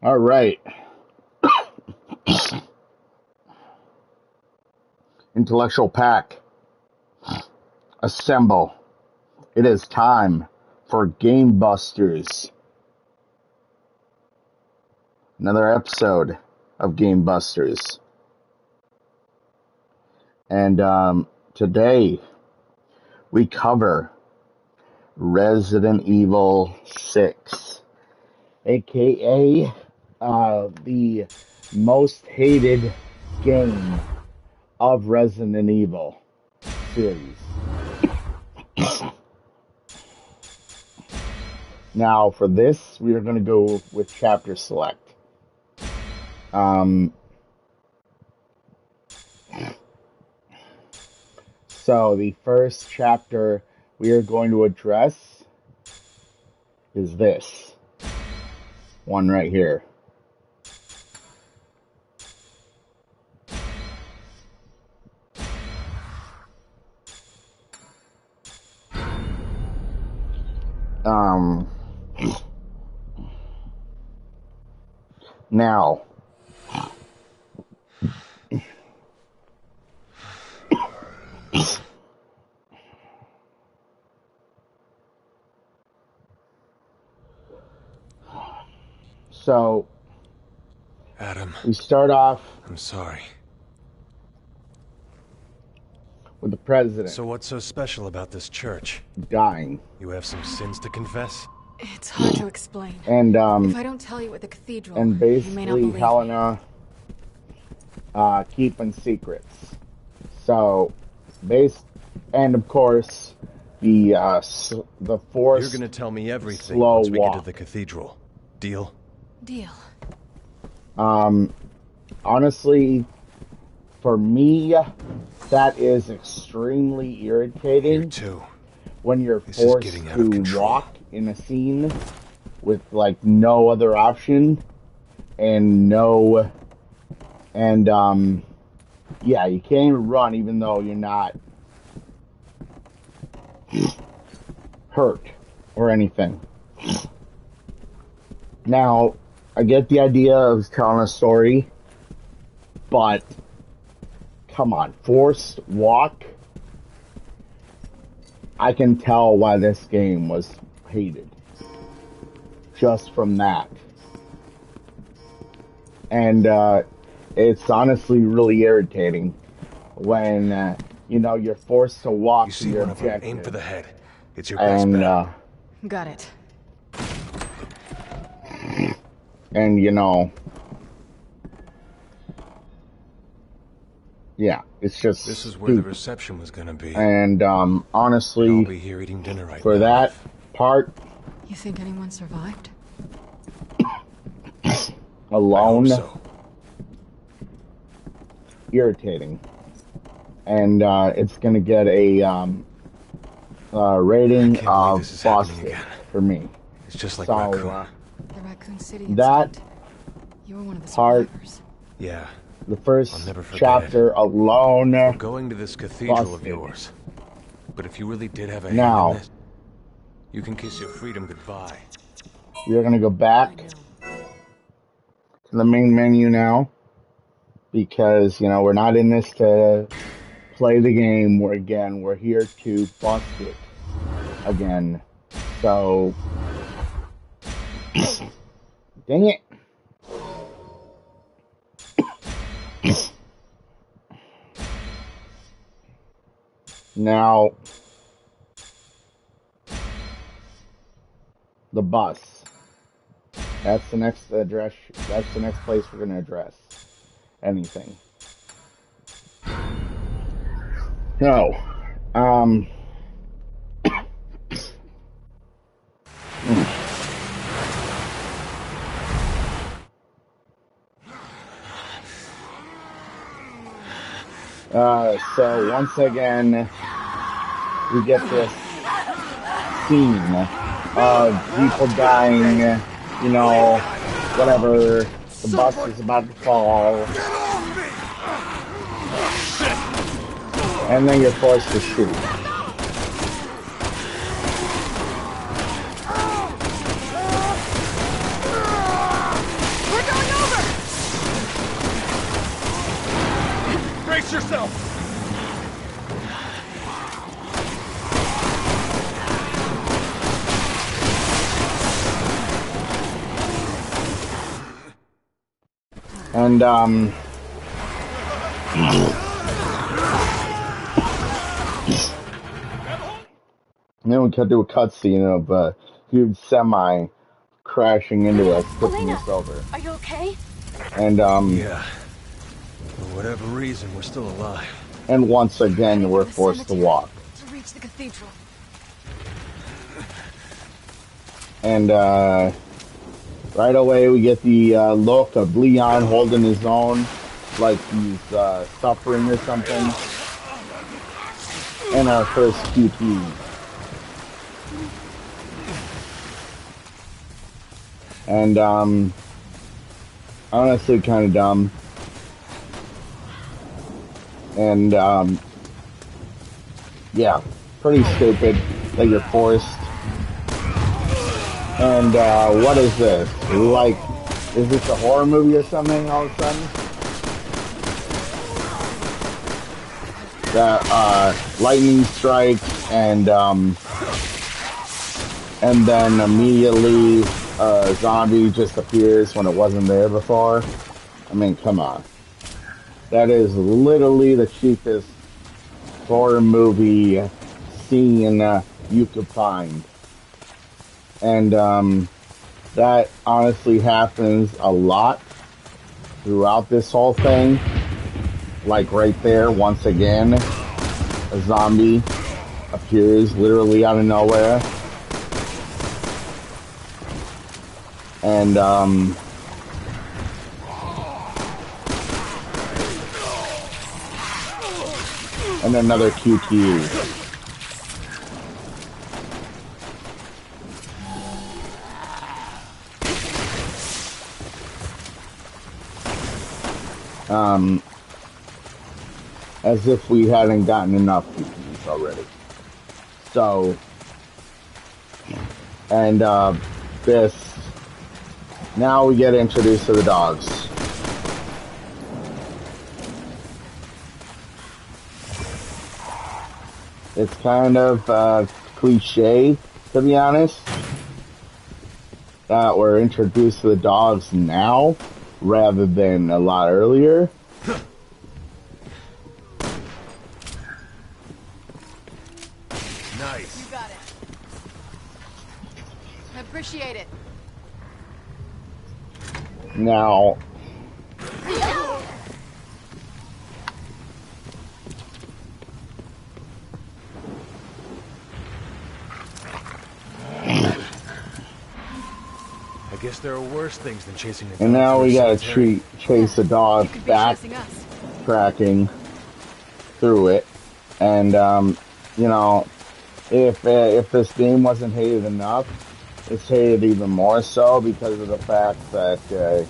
All right. Intellectual pack, assemble. It is time for Game Busters. Another episode of Game Busters. And today we cover Resident Evil 6, aka the most hated game of Resident Evil series. Now, for this, we are going to go with chapter select. So, the first chapter we are going to address is this one right here. Now, so, Adam, we start off I'm sorry. with the president So what's so special about this church? dying. You have some sins to confess? It's hard to explain. And If I don't tell you at the cathedral, and you may not basically believe Helena keeping secrets. So, and of course the force. You're gonna tell me everything slow once we get to walk. the cathedral. Deal? me. Deal. Honestly, for me, that is extremely You irritating too. when you're This is forced getting out of to control. walk in a scene with like no other option and yeah, you can't even run even though you're not hurt or anything. Now, I get the idea of telling a story, but come on, forced walk. I can tell why this game was hated just from that. And it's honestly really irritating when you're forced to walk You to see your one of them, objective. aim for the head. It's your best And bet. Got it. Yeah, it's just This is where the stupid. reception was gonna be. And I'll honestly, be here eating dinner right for now. that part You think anyone survived? I alone, hope so. irritating. And it's gonna get a rating I can't believe of this is happening busted again. for me. It's just like So Raccoon. The Raccoon City that incident. You were one of the part- survivors. Yeah. the first I'll never forget chapter alone. I'm going to this cathedral of Busted. yours. But if you really did have a Now. hand in this, you can kiss your freedom goodbye. We're gonna go back to the main menu now because we're not in this to play the game. We're here to bust it again. So, dang it. Now, the bus. That's the next address. That's the next place we're gonna address anything. So, so once again, we get this scene of people dying, whatever, the bus is about to fall, and then you're forced to shoot. Brace yourself! And, and then we cut to a cutscene of a huge semi crashing into us, tipping us over. Are you okay? And, Yeah. For whatever reason, we're still alive. and once again, we're forced to walk. To reach the cathedral. And, right away we get the, look of Leon holding his own, like he's, suffering or something. And our first QT. And, honestly kind of dumb. And, yeah, pretty stupid that you're forced. And, what is this? Like, is this a horror movie or something all of a sudden? That, lightning strikes and then immediately a zombie just appears when it wasn't there before. I mean, come on. That is literally the cheapest horror movie scene you could find. And that honestly happens a lot throughout this whole thing. Like right there, once again, a zombie appears literally out of nowhere. And, and another QQ. As if we hadn't gotten enough QQs already. So, and, now we get introduced to the dogs. It's kind of cliche, to be honest, that we're introduced to the dogs now rather than a lot earlier. Nice. You got it. I appreciate it. Now, I guess there are worse things than chasing a dog. and now through we a gotta cemetery. chase a dog You could be back, chasing us. tracking through it. And, you know, if this game wasn't hated enough, it's hated even more so because of the fact that,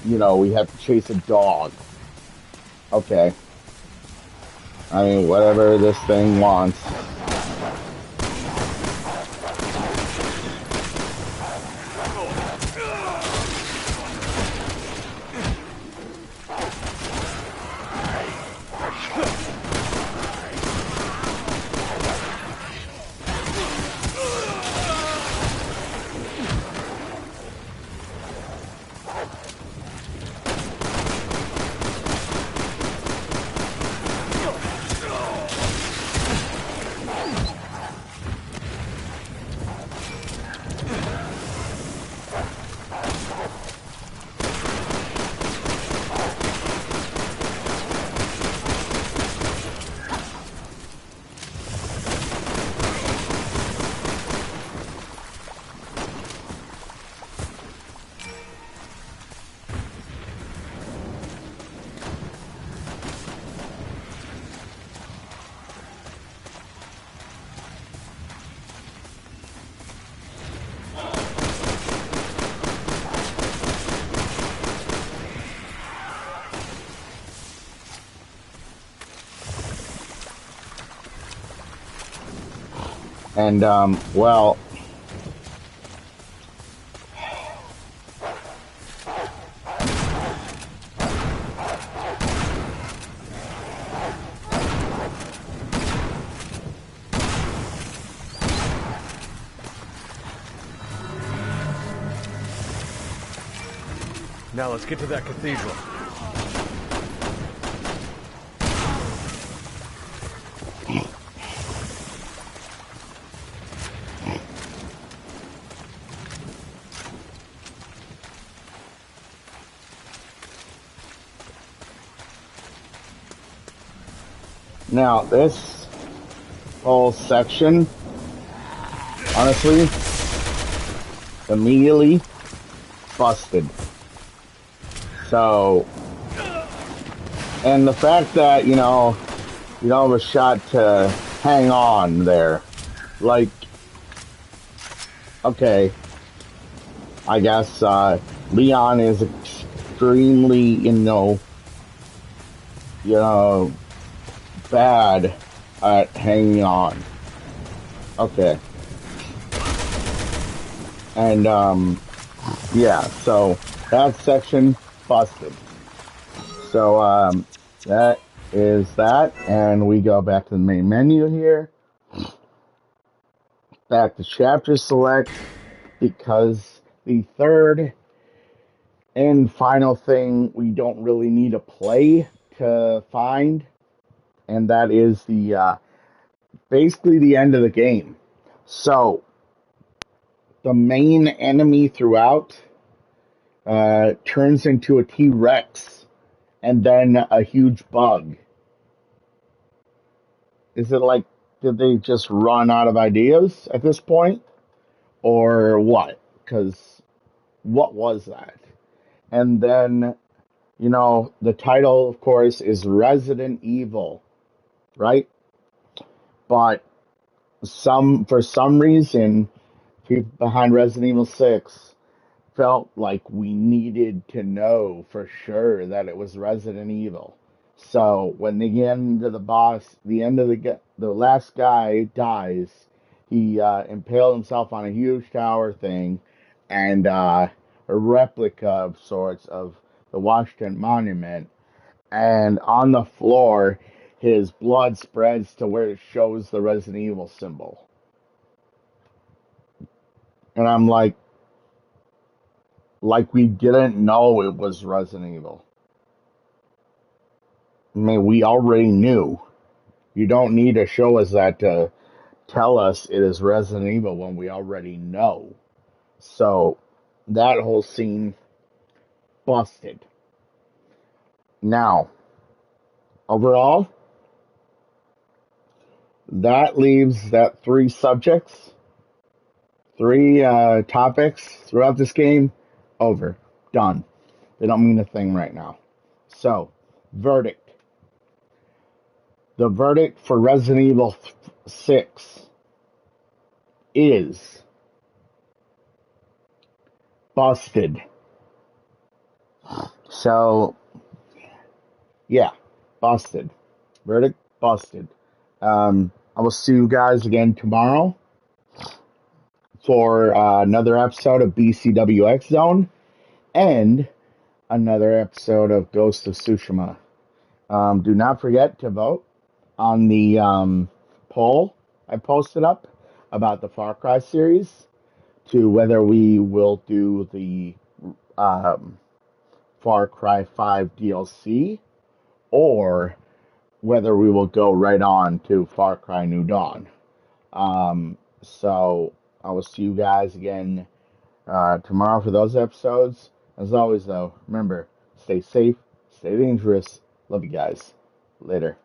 you know, we have to chase a dog. Okay. I mean, whatever this thing wants. And, well, Now let's get to that cathedral. Now, this whole section, honestly, immediately busted. So, and the fact that, you know, you don't have a shot to hang on there. Like, okay, I guess Leon is extremely, bad at hanging on. Okay. And, yeah, so that section busted. So, that is that, and we go back to the main menu here. Back to chapter select, because the third and final thing we don't really need to play to find, and that is the basically the end of the game. So the main enemy throughout turns into a T-Rex and then a huge bug. Is it like, did they just run out of ideas at this point? Or what? Because what was that? And then, the title, of course, is Resident Evil, right? But for some reason, people behind Resident Evil 6 felt like we needed to know for sure that it was Resident Evil. So when they get into the boss, the last guy dies, he impaled himself on a huge tower thing, and a replica of sorts of the Washington Monument, and on the floor, his blood spreads to where it shows the Resident Evil symbol. And I'm like we didn't know it was Resident Evil. I mean, we already knew. You don't need to show us that to tell us it is Resident Evil when we already know. So, that whole scene, busted. Now, overall, that leaves that three topics throughout this game, over. Done. They don't mean a thing right now. So, verdict. The verdict for Resident Evil 6 is busted. So, yeah, busted. Verdict, busted. I will see you guys again tomorrow for another episode of BCWX Zone and another episode of Ghost of Tsushima. Do not forget to vote on the poll I posted up about the Far Cry series, to whether we will do the Far Cry 5 DLC or whether we will go right on to Far Cry New Dawn. So I will see you guys again tomorrow for those episodes. As always, though, remember, stay safe, stay dangerous. Love you guys. Later.